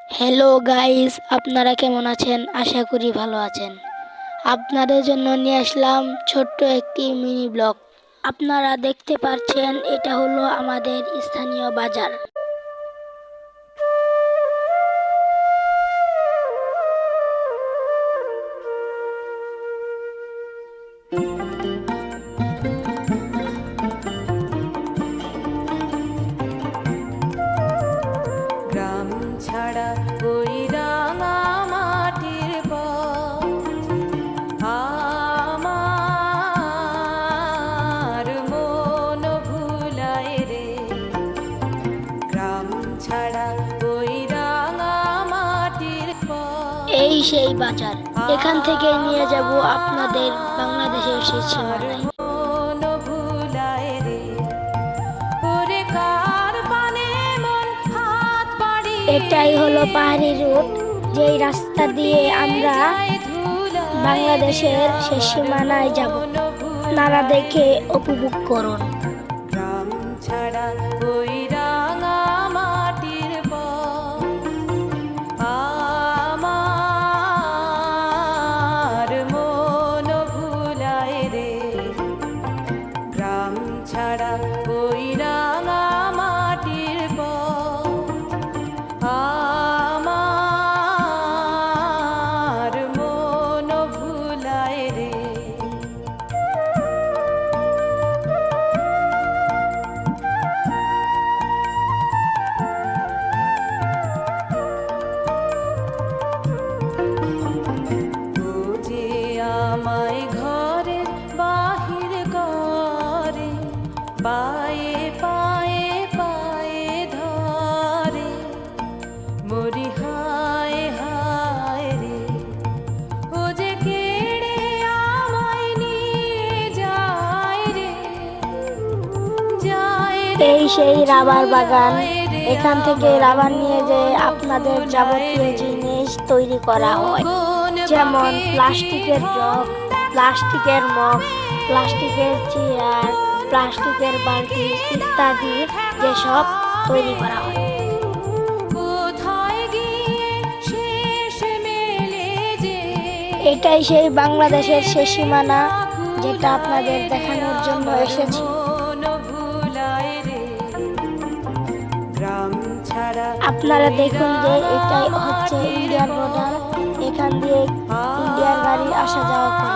Hello guys, আপনারা কেমন আছেন? আশা করি ভালো আছেন। আপনাদের জন্য নিয়ে আসলাম ছোট্ট একটি মিনি ব্লগ। আপনারা দেখতে পাচ্ছেন এটা হলো আমাদের স্থানীয় বাজার। গ্রাম ছাড়া ওই রাঙা মাটির পথ আমার মন ভুলায় রে। গ্রাম ছাড়া ওই রাঙা মাটির পথ এই সেই বাজার, এখান থেকে নিয়ে যাব আপনাদের বাংলাদেশের সেই সীমানায়। মন ভুলায় রে। ওরে কার পানে মন হাত বাড়িয়ে এটাই হলো পাহাড়ি রুট, যেই রাস্তা দিয়ে আমরা বাংলাদেশের শেষ সীমানায় যাব। আপনারা দেখে উপভোগ করুন। গ্রাম ছাড়া ওই রাঙা মাটির পথ আমার মন ভুলায় রে। গ্রাম ছাড়া ওই রাঙা মাটির পথ আমার মন ভুলায় রে। ও যে আমায় ঘরের বাহির করে, পায়ে পায়ে পায়ে ধরে, মরি হায় হায় রে। ও যে কেড়ে আমায় নিয়ে যায় রে, যায় রে, এই সেই রাবার বাগান, যায় রে এখান থেকে রাবার নিয়ে যেয়ে আপনাদের যাবতীয় জিনিস তৈরি করা হয়, যেমন প্লাস্টিকের জগ, প্লাস্টিকের মগ, প্লাস্টিকের চেয়ার, প্লাস্টিকের বালতি ইত্যাদি যেসব তৈরি করা হয়। কোথায় গিয়ে শেষ মেলে যে এটাই সেই বাংলাদেশের শেষ সীমানা, যেটা আপনাদের দেখানোর জন্য এসেছি। মন ভুলায় রে। গ্রাম ছাড়া আপনারা দেখুন যে এটাই হচ্ছে ইন্ডিয়ার বর্ডার, এখান দিয়ে ইন্ডিয়ার গাড়ি আসা যাওয়া করে।